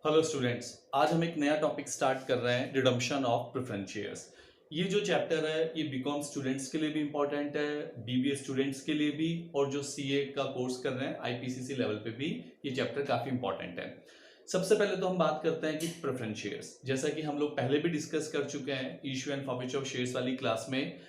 Hello students, आज हम एक नया टॉपिक स्टार्ट कर रहे हैं, रिडम्पशन ऑफ प्रेफरेंस शेयर्स। ये जो चैप्टर है ये बीकॉम स्टूडेंट्स के लिए भी इंपॉर्टेंट है, बीबीए स्टूडेंट्स के लिए भी, और जो सीए का कोर्स कर रहे हैं आईपीसीसी लेवल पे भी ये चैप्टर काफी इंपॉर्टेंट है। सबसे पहले तो हम बात करते हैं कि प्रेफरेंस शेयर्स, जैसा कि हम लोग पहले भी डिस्कस कर चुके हैं issue and forfeiture of shares वाली क्लास में,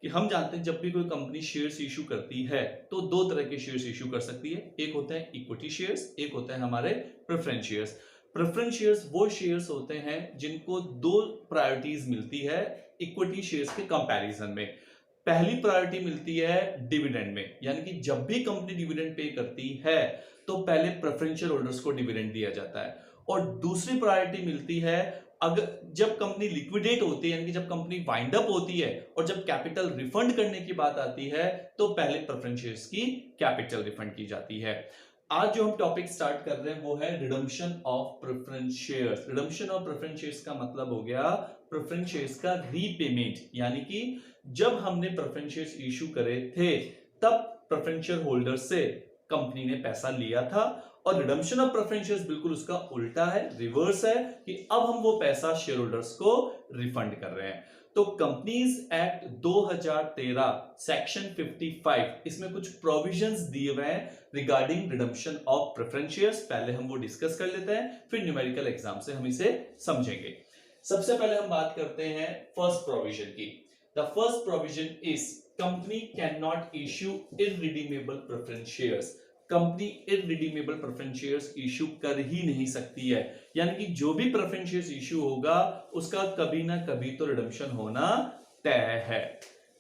कि हम जानते हैं जब भी कोई कंपनी शेयर्स इशू करती है तो दो तरह के शेयर्स इशू कर सकती है। एक होते हैं इक्विटी शेयर्स, एक होते हैं हमारे प्रेफरेंस शेयर्स। प्रेफरेंस शेयर्स वो शेयर्स होते हैं जिनको दो प्रायोरिटीज मिलती है इक्विटी शेयर्स के कंपैरिजन में। पहली प्रायोरिटी मिलती है डिविडेंड में, यानी कि जब भी कंपनी डिविडेंड पे करती है तो पहले प्रेफरेंशियल होल्डर्स को डिविडेंड दिया जाता है। और दूसरी प्रायोरिटी मिलती है अगर जब कंपनी लिक्विडेट होती है, यानी कि जब कंपनी वाइंड अप होती है और जब कैपिटल रिफंड करने की बात आती है तो पहले प्रेफरेंस शेयर्स की कैपिटल रिफंड की जाती है। आज जो हम टॉपिक स्टार्ट कर रहे हैं वो है redemption of preference shares. Redemption of preference shares का मतलब हो गया प्रेफरेंस शेयर्स का रीपेमेंट, यानी कि जब हमने प्रेफरेंस शेयर्स इशू करे थे तब प्रेफरेंशियल होल्डर से कंपनी ने पैसा लिया था, और रिडम्पशन ऑफ प्रेफरेंस शेयर्स बिल्कुल उसका उल्टा है, रिवर्स है, कि अब हम वो पैसा शेयर होल्डर्स को रिफंड कर रहे हैं। तो कंपनीज एक्ट 2013 सेक्शन 55 इसमें कुछ प्रोविजंस दिए हुए हैं regarding redemption of preference shares. पहले हम वो डिस्कस कर लेते हैं, फिर न्यूमेरिकल एग्जाम से हम इसे समझेंगे। सबसे पहले हम बात करते हैं फर्स्ट प्रोविजन की। The first provision is company can not issue irredeemable preference shares. Company irredeemable preference shares issue कर ही नहीं सकती है, यानी कि जो भी प्रेफरेंस शेयर्स इशू होगा उसका कभी ना कभी तो रिडम्पशन होना तय है।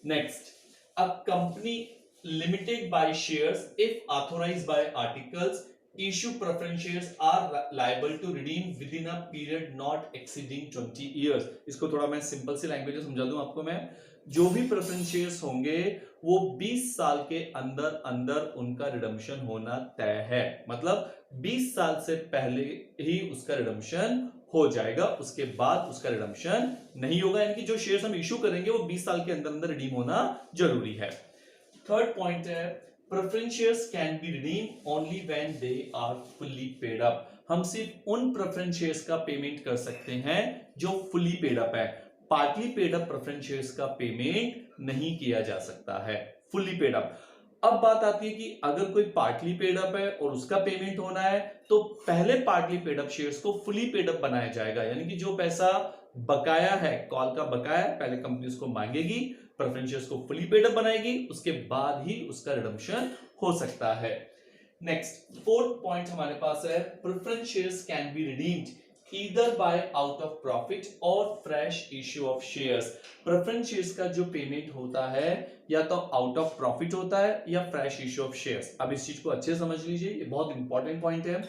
Next, a company limited buy shares if authorised by articles issue preference shares are liable to redeem within a period not exceeding 20 years। इसको थोड़ा मैं सिंपल सी लैंग्वेज में समझा दूं आपको मैं। जो भी प्रेफरेंस शेयर्स होंगे वो 20 साल के अंदर अंदर उनका रिडम्पशन होना तय है, मतलब 20 साल से पहले ही उसका रिडम्पशन हो जाएगा, उसके बाद उसका रिडम्पशन नहीं होगा। यानी कि जो शेयर्स हम इशू करेंगे वो 20 साल के अंदर अंदर रिडीम होना जरूरी है। थर्ड पॉइंट है preference shares can be redeem only when they are fully paid up. हम सिर्फ उन प्रेफरेंस शेयर्स का पेमेंट कर सकते हैं जो फुल्ली पेड अप है। Partly paid up preference shares का पेमेंट नहीं किया जा सकता है, फुल्ली पेड अप। अब बात आती है कि अगर कोई पार्टली पेड अप है और उसका पेमेंट होना है तो पहले पार्टली पेड अप शेयर्स को फुली पेड अप बनाया जाएगा, यानी कि जो पैसा बकाया है, कॉल का बकाया है, पहले कंपनी उसको मांगेगी, प्रेफरेंस शेयर्स को फुली पेड अप बनाएगी, उसके बाद ही उसका रिडम्पशन हो सकता है। नेक्स्ट, फोर्थ पॉइंट हमारे पास है preference shares can be redeemed either by out of profit और fresh issue of shares. Preference shares का जो पेमेंट होता है या तो आउट ऑफ प्रॉफिट होता है या फ्रेश इश्यू ऑफ शेयर्स। अब इस चीज को अच्छे समझ लीजिए, ये बहुत इंपॉर्टेंट पॉइंट है।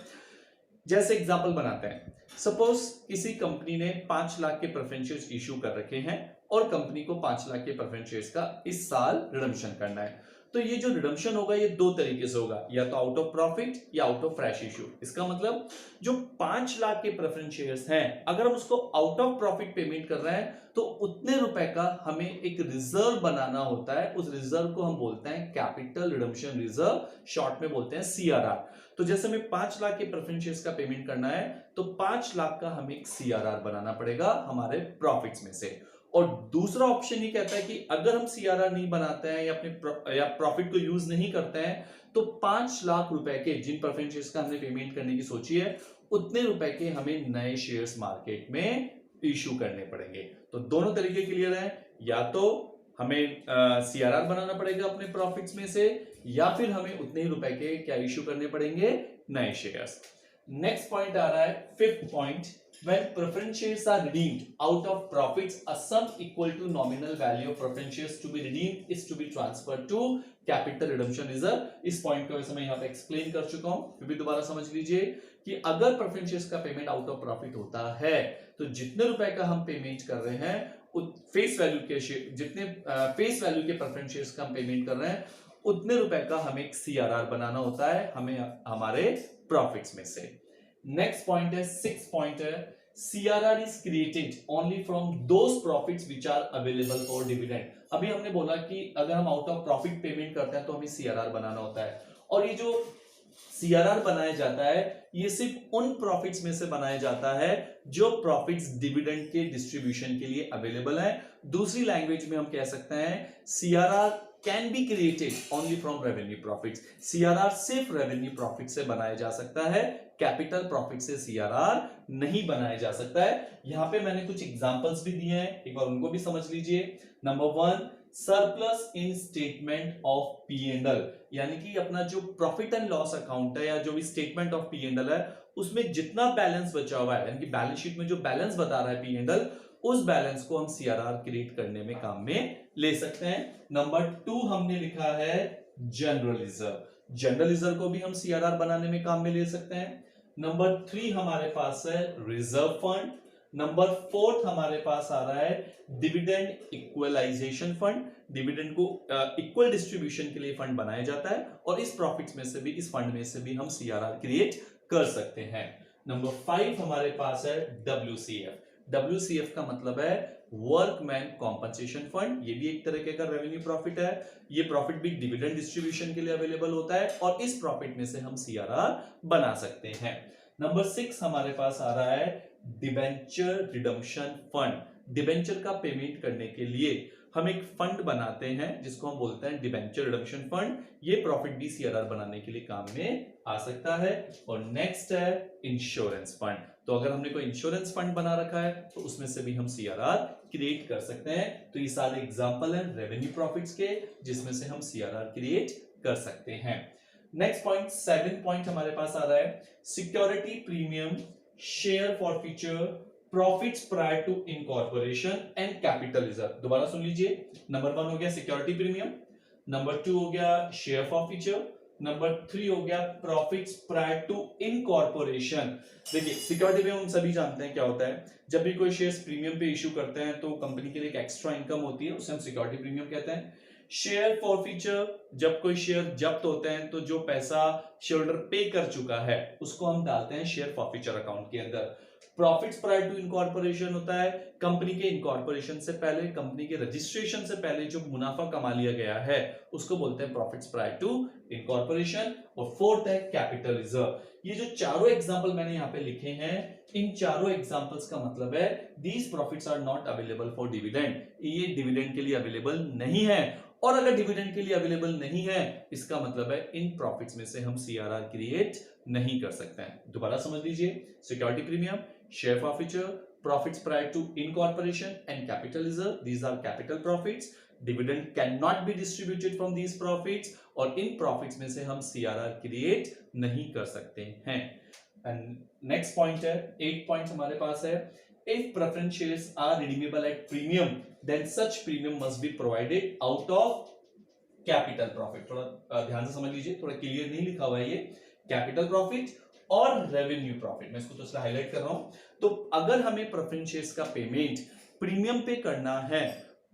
जैसे एग्जांपल बनाते हैं, सपोज किसी कंपनी ने 5 लाख के प्रेफरेंस शेयर्स इशू कर रखे हैं और कंपनी को 5 लाख के प्रेफरेंस शेयर्स का इस साल रिडम्पशन करना है। तो ये जो रिडम्पशन होगा ये दो तरीके से होगा, या तो आउट ऑफ प्रॉफिट या आउट ऑफ फ्रेश इशू। इसका मतलब जो 5 लाख के प्रेफरेंस शेयर्स हैं अगर हम उसको आउट ऑफ प्रॉफिट पेमेंट कर रहे हैं तो उतने रुपए का हमें एक रिजर्व बनाना होता है। उस रिजर्व को हम बोलते हैं कैपिटल रिडम्पशन रिजर्व, शॉर्ट में बोलते हैं सीआरआर। तो जैसे हमें 5 लाख के प्रेफरेंस शेयर्स का पेमेंट करना है तो 5 लाख का हमें एक सीआरआर बनाना पड़ेगा हमारे प्रॉफिट्स में से। और दूसरा ऑप्शन ये कहता है कि अगर हम सीआरआर नहीं बनाते हैं या अपने या प्रॉफिट को यूज नहीं करते हैं तो 5 लाख रुपए के जिन प्रेफरेंस शेयर्स का हमने पेमेंट करने की सोची है उतने रुपए के हमें नए शेयर्स मार्केट में इशू करने पड़ेंगे। तो दोनों तरीके क्लियर है, या तो हमें सीआरआर बनाना पड़ेगा अपने प्रॉफिट्स में से, या फिर हमें उतने ही रुपए के क्या इशू करने पड़ेंगे, नए शेयर्स। नेक्स्ट पॉइंट आ रहा है fifth point, when preference shares are redeemed out of profits a sum equal to nominal value of preference shares to be redeemed is to be transferred to capital redemption reserve। इस point को वैसे मैं यहाँ पे explain कर चुका हूं, फिर भी दोबारा समझ लीजिए कि अगर प्रेफरेंस शेयर्स का पेमेंट आउट ऑफ प्रॉफिट होता है तो जितने रुपए का हम पेमेंट कर रहे हैं फेस वैल्यू के जितने फेस वैल्यू के प्रेफरेंस शेयर्स का हम पेमेंट कर रहे हैं उतने रुपए का हमें एक सीआरआर बनाना होता है हमें हमारे प्रॉफिट्स में से। नेक्स्ट पॉइंट है सिक्स पॉइंट है CRR is created only from those profits which are available for dividend। अभी हमने बोला कि अगर हम आउट ऑफ प्रॉफिट पेमेंट करते हैं तो हमें CRR बनाना होता है, और ये जो सीआरआर बनाया जाता है, ये सिर्फ उन प्रॉफिट्स में से बनाया जाता है जो प्रॉफिट्स डिविडेंड के डिस्ट्रीब्यूशन के लिए अवेलेबल है। दूसरी लैंग्वेज में हम कह सकते हैं CRR can be created only from revenue profits. CRR सिर्फ रेवेन्यू प्रॉफिट से बनाया जा सकता है, कैपिटल प्रॉफिट से सीआरआर नहीं बनाया जा सकता है। यहां पे मैंने कुछ एग्जांपल्स भी दिए हैं, एक बार उनको भी समझ लीजिए। Number 1, surplus in statement of P and L, यानी कि अपना जो प्रॉफिट एंड लॉस अकाउंट है या जो भी statement of P and L है उसमें जितना बैलेंस बचा हुआ है, यानी कि बैलेंस शीट में जो बैलेंस बता रहा है पी एंड एल, उस बैलेंस को हम सीआरआर क्रिएट करने में काम में ले सकते हैं। नंबर 2 हमने लिखा है जनरल रिजर्व। जनरल रिजर्व को भी हम सीआरआर बनाने में काम में ले सकते हैं। नंबर 3 हमारे पास है रिजर्व फंड। नंबर 4 हमारे पास आ रहा है डिविडेंड इक्वलाइजेशन फंड। डिविडेंड को इक्वल डिस्ट्रीब्यूशन के लिए फंड बनाया जाता है और इस प्रॉफिट्स में से भी, इस फंड में से भी हम सीआरआर क्रिएट कर सकते हैं। नंबर 5 हमारे पास है डब्ल्यूसीएफ। डब्ल्यूसीएफ का मतलब है वर्कमैन कॉम्पनसेशन फंड। ये भी एक तरीके का रेवेन्यू प्रॉफिट है। ये प्रॉफिट भी डिविडेंड डिस्ट्रीब्यूशन के लिए अवेलेबल होता है और इस प्रॉफिट में से हम सीआरआर बना सकते हैं। नंबर 6 हमारे पास आ रहा है डिबेंचर रिडम्पशन फंड। डिबेंचर का पेमेंट करने के लिए हम एक फंड बनाते हैं जिसको हम बोलते हैं डिबेंचर रिडम्पशन फंड। ये प्रॉफिट भी सीआरआर बनाने के लिए काम में आ सकता है। और नेक्स्ट है इंश्योरेंस फंड। तो अगर हमने कोई इंश्योरेंस फंड बना रखा है तो उसमें से भी हम सीआरआर क्रिएट कर सकते हैं। तो ये सारे एग्जांपल हैं रेवेन्यू प्रॉफिट्स के जिसमें से हम सीआरआर क्रिएट कर सकते हैं। नेक्स्ट पॉइंट 7 पॉइंट हमारे पास आ रहा है security premium, share forfeiture, profits prior to incorporation and capital reserve. दोबारा सुन लीजिए। नंबर 1 हो गया सिक्योरिटी प्रीमियम, नंबर 2 हो गया शेयर फॉरफीचर, नंबर 3 हो गया प्रॉफिट्स प्रायर टू इनकॉर्पोरेशन। देखिए सिक्योरिटी प्रीमियम हम सभी जानते हैं क्या होता है। जब भी कोई शेयर्स प्रीमियम पे इश्यू करते हैं तो कंपनी के लिए एक एक्स्ट्रा इनकम होती है, उसे हम सिक्योरिटी प्रीमियम कहते हैं। शेयर फॉरफीचर, जब कोई शेयर जब्त होते हैं तो जो पैसा शेयर होल्डर पे कर चुका है उसको हम डालते हैं शेयर फॉरफीचर अकाउंट के अंदर। प्रॉफिट्स प्रायर टू इनकॉर्पोरेशन होता है कंपनी के इनकॉर्पोरेशन से पहले, कंपनी के रजिस्ट्रेशन से पहले जो मुनाफा कमा लिया गया है उसको बोलते हैं प्रॉफिट्स प्रायर टू इनकॉर्पोरेशन। और फोर्थ है कैपिटल रिजर्व। ये जो चारों एग्जांपल मैंने यहां पे लिखे हैं, इन चारों एग्जांपल्स का मतलब है these profits are not available for dividend. ये डिविडेंड के लिए अवेलेबल नहीं है। और अगर डिविडेंड के लिए अवेलेबल नहीं है इसका मतलब है इन प्रॉफिट्स में से हम सीआरआर क्रिएट नहीं कर सकते हैं। दोबारा समझ लीजिए, security premium, share forfeiture, profits prior to incorporation and capital reserve, these are capital profits. Dividend can not be distributed from these profits और इन प्रॉफिट्स में से हम सीआरआर क्रिएट नहीं कर सकते हैं। एंड नेक्स्ट पॉइंट है 8 पॉइंट हमारे पास है if preference shares are redeemable at premium then such premium must be provided out of capital profit. थोड़ा ध्यान से समझ लीजिए, थोड़ा क्लियर नहीं लिखा हुआ है ये। कैपिटल प्रॉफिट और रेवेन्यू प्रॉफिट, मैं इसको तो हाईलाइट कर रहा हूं। तो अगर हमें प्रेफरेंस शेयर्स का पेमेंट प्रीमियम पे करना है,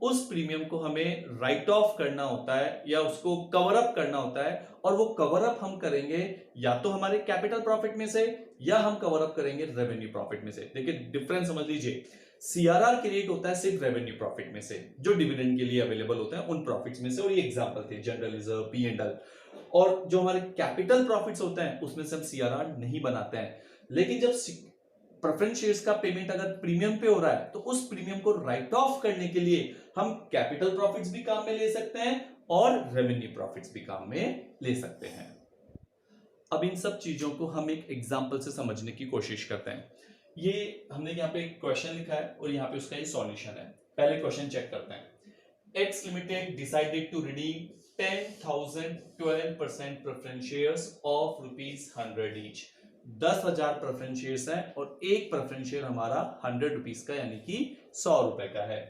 उस प्रीमियम को हमें राइट ऑफ करना होता है या उसको कवर अप करना होता है। और वो कवर अप हम करेंगे या तो हमारे कैपिटल प्रॉफिट में से या हम कवर अप करेंगे रेवेन्यू प्रॉफिट में से। देखिए डिफरेंस समझ लीजिए, सीआरआर क्रिएट होता है सिर्फ रेवेन्यू प्रॉफिट में से जो डिविडेंड के लिए अवेलेबल होता है उन प्रॉफिट्स में से, और ये एग्जांपल थे general reserve, P and L. और जो हमारे कैपिटल प्रॉफिट्स होते हैं उसमें से हम सीआरआर नहीं बनाते हैं। लेकिन जब प्रेफरेंस शेयर्स का पेमेंट अगर प्रीमियम पे हो रहा है तो उस प्रीमियम को राइट ऑफ करने के लिए हम कैपिटल प्रॉफिट्स भी काम में ले सकते हैं और रेवेन्यू प्रॉफिट्स भी काम में ले सकते हैं। अब इन सब चीजों को हम एक एग्जांपल से समझने की कोशिश करते हैं। ये हमने यहाँ पे एक क्वेश्चन लिखा है और यहाँ पे उसका ये सॉल्यूशन है। पहले क्वेश्चन चेक करते हैं। X limited decided to redeem 10,000 12% preference shares of ₹100 each. 10,000 preference shares हैं और एक प्रेफरेंस शेयर हमारा 100 रुपीज का यानी कि 100 रुपए का है।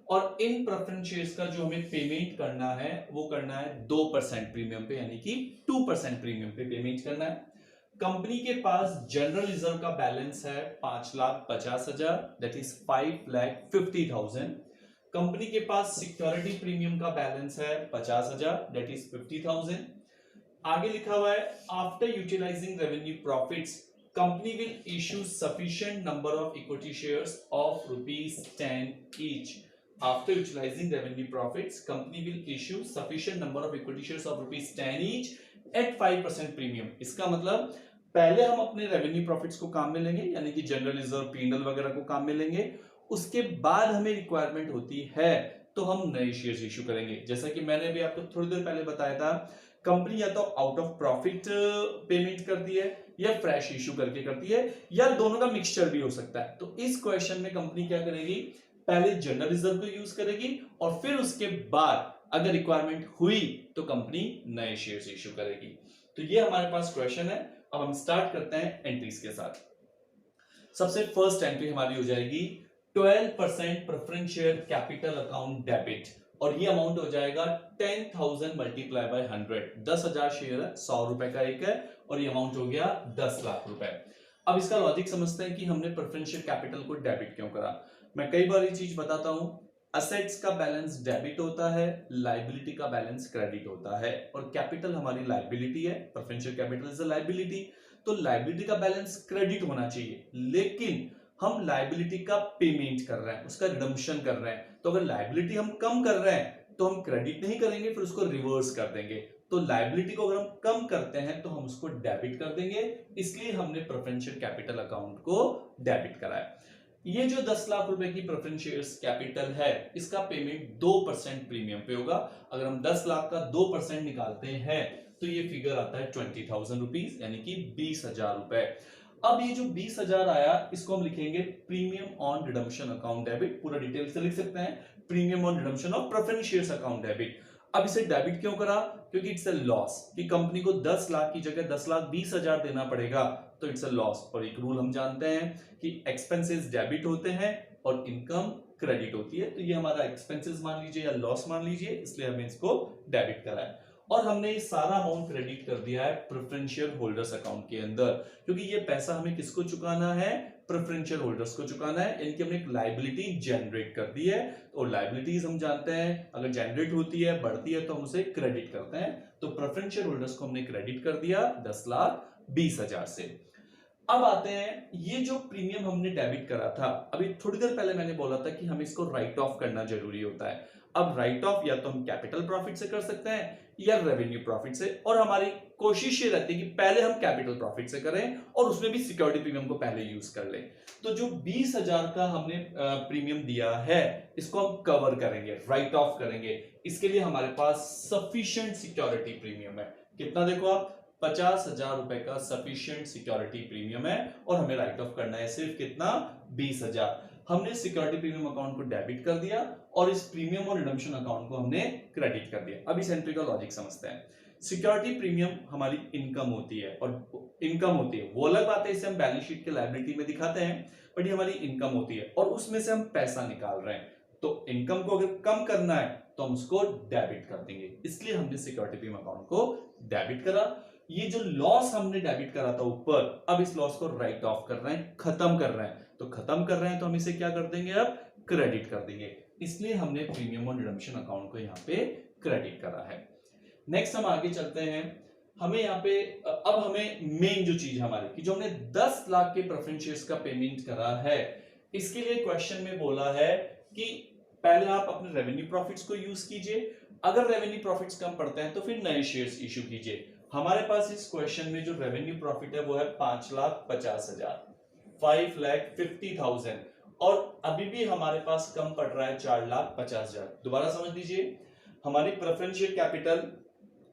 और इन प्रेफरेंस शेयर्स का जो हमें पेमेंट करना है वो करना है 2% प्रीमियम पे, यानी कि 2% प्रीमियम पे पेमेंट करना है। कंपनी के पास जनरल रिजर्व का बैलेंस है 5,50,000, दैट इज 5,50,000। कंपनी के पास सिक्योरिटी प्रीमियम का बैलेंस है 50,000, दैट इज 50,000। आगे लिखा हुआ है after utilising revenue profits company will issue sufficient number of equity shares of ₹10 each. After utilizing revenue profits, company will issue sufficient number of equity shares of ₹10 each at 5% premium. इसका मतलब पहले हम अपने revenue profits को काम में लेंगे, यानी कि जनरल रिजर्व, पीएनएल वगैरह को काम में लेंगे। उसके बाद हमें रिक्वायरमेंट होती है तो हम नए शेयर्स इश्यू करेंगे। जैसा कि मैंने भी आपको थोड़ी देर पहले बताया था, कंपनी या तो आउट ऑफ प्रॉफिट पेमेंट करती है या फ्रेश इश्यू करके करती है, या दोनों का मिक्सचर भी हो सकता है। तो इस क्वेश्चन में कंपनी क्या करेगी, पहले जनरल रिजर्व को यूज करेगी और फिर उसके बाद अगर रिक्वायरमेंट हुई तो कंपनी नए शेयर्स इश्यू करेगी। तो ये हमारे पास क्वेश्चन है। अब हम स्टार्ट करते हैं एंट्रीज के साथ। सबसे फर्स्ट एंट्री हमारी हो जाएगी 12% preference share capital account debit, और ये अमाउंट हो जाएगा 10,000 मल्टीप्लाई बाय 100। 10,000 शेयर है, 100 रुपए का एक है, और ये अमाउंट हो गया 10 लाख रुपए। अब इसका लॉजिक समझते हैं कि हमने प्रेफरेंस शेयर कैपिटल को डेबिट क्यों करा। मैं कई बार ये चीज बताता हूं, असेट्स का बैलेंस डेबिट होता है, लाइबिलिटी का बैलेंस क्रेडिट होता है, और कैपिटल हमारी लाइबिलिटी है, preference share capital is a liability. तो लाइबिलिटी का बैलेंस क्रेडिट होना चाहिए, लेकिन हम लाइबिलिटी का पेमेंट कर रहे हैं, उसका रिडम्पशन कर रहे हैं। तो अगर लाइबिलिटी हम कम कर रहे हैं तो हम क्रेडिट नहीं करेंगे, फिर उसको रिवर्स कर देंगे। तो लाइबिलिटी को अगर हम कम करते हैं तो हम उसको डेबिट कर देंगे, इसलिए हमने प्रेफरेंशियल कैपिटल अकाउंट को डेबिट कराया। ये जो 10 लाख रुपए की प्रेफरेंस शेयर्स कैपिटल है, इसका पेमेंट 2% प्रीमियम पे होगा। अगर हम 10 लाख का 2% निकालते हैं तो ये फिगर आता है 20,000 रुपीज, यानी कि 20,000 रुपए। अब ये जो 20,000 आया, इसको हम लिखेंगे premium on redemption account debit. पूरा डिटेल से लिख सकते हैं, premium on redemption of preference shares account debit. अब इसे डेबिट क्यों करा, क्योंकि इट्स अ लॉस, कि कंपनी को 10 लाख की जगह 10,20,000 देना पड़ेगा, तो इट्स अ लॉस। और एक रूल हम जानते हैं कि एक्सपेंसेस डेबिट होते हैं और इनकम क्रेडिट होती है। तो ये हमारा एक्सपेंसेस मान लीजिए या लॉस मान लीजिए, इसलिए हमें इसको डेबिट करा है। और हमने ये सारा अमाउंट क्रेडिट कर दिया है प्रेफरेंशियल होल्डर्स अकाउंट के अंदर, क्योंकि ये पैसा हमें किसको चुकाना है, प्रेफरेंशियल होल्डर्स को चुकाना है। यानी कि हमने एक लाइबिलिटी जनरेट कर दी है, और लाइबिलिटीज हम जानते हैं अगर जनरेट होती है, बढ़ती है, तो हम उसे क्रेडिट करते हैं। तो प्रेफरेंशियल होल्डर्स को हमने क्रेडिट कर दिया 10,20,000 से। अब आते हैं, ये जो प्रीमियम हमने डेबिट करा था, अभी थोड़ी देर पहले मैंने बोला था कि हमें इसको राइट ऑफ करना जरूरी होता है। अब राइट ऑफ या तो हम कैपिटल प्रॉफिट से कर सकते हैं या रेवेन्यू प्रॉफिट से, और हमारी कोशिश ये रहती है कि पहले हम कैपिटल प्रॉफिट से करें और उसमें भी सिक्योरिटी प्रीमियम को पहले यूज कर लें। तो जो 20,000 का हमने प्रीमियम दिया है, इसको हम कवर करेंगे, राइट ऑफ करेंगे। इसके लिए हमारे पास सफिशिएंट सिक्योरिटी प्रीमियम है। कितना, देखो आप, 50,000 रुपए का सफिशिएंट सिक्योरिटी प्रीमियम है, और हमें राइट ऑफ करना है सिर्फ कितना, 20,000। हमने सिक्योरिटी प्रीमियम अकाउंट को डेबिट कर दिया और इस प्रीमियम और रिडम्पशन अकाउंट को हमने क्रेडिट कर दिया। अब इस एंट्री का लॉजिक समझते हैं। सिक्योरिटी प्रीमियम हमारी इनकम होती है, और इनकम होती है वो अलग बात है, इसे हम बैलेंस शीट के लायबिलिटी में दिखाते हैं, बट ये हमारी इनकम होती है और उसमें से हम पैसा निकाल रहे हैं। तो इनकम को अगर कम करना है तो हम उसको डेबिट कर देंगे, इसलिए हमने सिक्योरिटी प्रीमियम अकाउंट को डेबिट करा। ये जो लॉस हमने डेबिट करा था ऊपर, अब इस लॉस को राइट ऑफ कर रहे हैं, खत्म कर रहे हैं। तो खत्म कर रहे हैं तो हम इसे क्या कर देंगे, अब क्रेडिट कर देंगे, इसलिए हमने प्रीमियम और रिडम्पशन अकाउंट को यहाँ पे क्रेडिट करा है। नेक्स्ट हम आगे चलते हैं। हमें यहाँ पे अब हमें मेन जो चीज हमारी कि जो हमने 10 लाख के प्रेफरेंस शेयर्स का पेमेंट करा है, इसके लिए क्वेश्चन में बोला है कि पहले आप अपने रेवेन्यू प्रॉफिट्स को यूज कीजिए, अगर रेवेन्यू प्रॉफिट्स कम पड़ते हैं तो फिर नए शेयर्स इश्यू कीजिए। हमारे पास इस क्वेश्चन में जो रेवेन्यू प्रॉफिट है वो है 5,50,000, 5,50,000, और अभी भी हमारे पास कम पड़ रहा है 4,50,000। दोबारा समझ लीजिए, हमारी प्रेफरेंशियल कैपिटल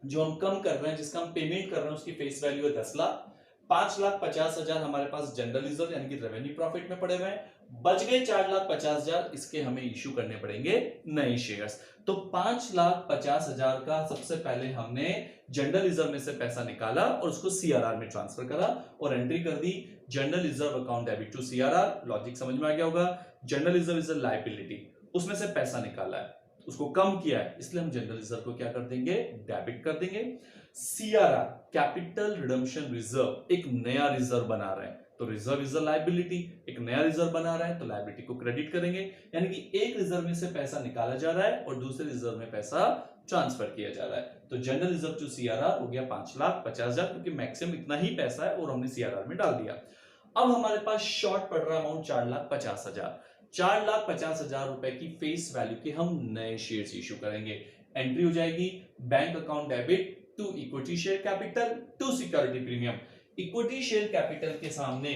जो हम कम कर रहे हैं, जिसका हम पेमेंट कर रहे हैं, उसकी फेस वैल्यू है 10 लाख। 5,50,000 हमारे पास जनरल रिजर्व यानी कि रेवेन्यू प्रॉफिट में पड़े हुए हैं, बच गए 4,50,000, इसके हमें इश्यू करने पड़ेंगे नए शेयर्स। तो 5,50,000 का सबसे पहले हमने जनरल रिजर्व में से पैसा निकाला और उसको सीआरआर में ट्रांसफर करा और एंट्री कर दी general reserve account debit to CRR. Logic समझ में आ गया होगा। General reserve is a liability, उसमें से पैसा निकाला है, उसको कम किया है, इसलिए हम जनरल रिजर्व को क्या कर देंगे, डेबिट कर देंगे। सीआरआर कैपिटल रिडम्पशन रिजर्व, एक नया रिजर्व बना रहे हैं, तो रिजर्व इज अ लायबिलिटी, एक नया रिजर्व बना रहा है तो लायबिलिटी को क्रेडिट करेंगे। यानी कि एक रिजर्व में से पैसा निकाला जा रहा है और दूसरे रिजर्व में पैसा ट्रांसफर किया जा रहा है। तो जनरल रिजर्व टू सीआरआर हो गया 5,50,000, क्योंकि मैक्सिमम इतना ही पैसा है और हमने सीआरआर में डाल दिया। अब हमारे पास शॉर्ट पड़ रहा अमाउंट 4,50,000। 4,50,000 रुपए की फेस वैल्यू के हम नए शेयर्स इश्यू करेंगे। एंट्री हो जाएगी bank account debit to equity share capital to security premium. Equity share capital के सामने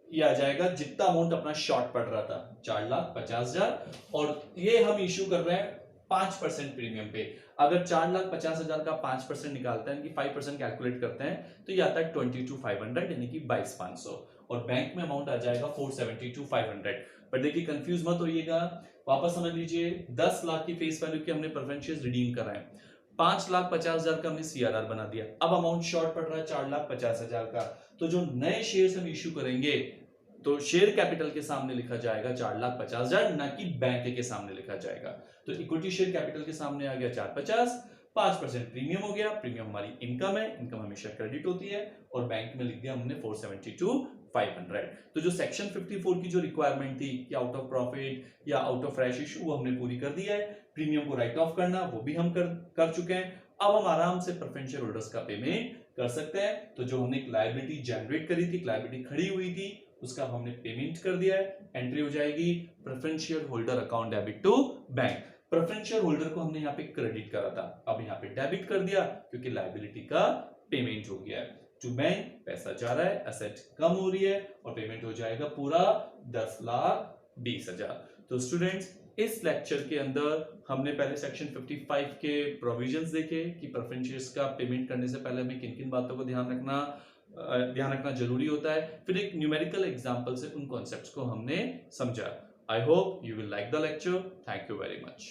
ये आ जाएगा जितना अमाउंट अपना शॉर्ट पड़ रहा था 4,50,000, और ये हम इश्यू कर रहे हैं 5% प्रीमियम पे। अगर 4,50,000 का 5% निकालते हैं कि 5% कैलकुलेट करते हैं तो ये आता है 22,500 यानी कि 22,500, और बैंक में अमाउंट आ जाएगा 472,500। पर देखिए कंफ्यूज मत होइएगा, वापस समझ लीजिए 10 लाख की फेस वैल्यू के हमने प्रेफरेंस शेयर्स रिडीम करा है, 5,50,000 का हमने सीआरआर बना दिया, अब अमाउंट शॉर्ट पड़ रहा है 4,50,000 का, तो जो नए शेयर्स हम इश्यू करेंगे तो शेयर कैपिटल के सामने लिखा जाएगा 4,50,000, ना कि बैंक के सामने लिखा जाएगा। तो इक्विटी शेयर कैपिटल के सामने आ गया 450, 5% प्रीमियम हो गया, प्रीमियम हमारी इनकम है, इनकम हमेशा क्रेडिट होती है, और बैंक में लिख दिया हमने 472,500। तो जो सेक्शन 54 की जो रिक्वायरमेंट थी कि आउट ऑफ प्रॉफिट या आउट ऑफ फ्रेश इशू, वो हमने पूरी कर दिया है। प्रीमियम को राइट ऑफ करना वो भी हम कर चुके हैं। अब हम आराम से प्रेफरेंस शेयर होल्डर्स का पेमेंट कर सकते हैं। तो जो हमने एक लायबिलिटी जनरेट करी थी, लायबिलिटी खड़ी हुई थी, उसका हमने पेमेंट कर दिया है। एंट्री हो जाएगी preference share holder account debit to bank. Preference share holder को हमने यहाँ पे क्रेडिट करा था, अब यहाँ पे डेबिट कर दिया क्योंकि लायबिलिटी का पेमेंट हो गया है। टू बैंक पैसा जा रहा है, एसेट कम हो रही है, और पेमेंट हो जाएगा पूरा 10,20,000। तो स्टूडेंट्स, इस लेक्चर के अंदर हमने पहले सेक्शन 55 के प्रोविजंस देखे कि प्रेफरेंस शेयर्स का पेमेंट करने से पहले हमें किन किन बातों को ध्यान रखना जरूरी होता है। फिर एक न्यूमेरिकल एग्जांपल से उन कॉन्सेप्ट्स को हमने समझा। I hope you will like the lecture. Thank you very much.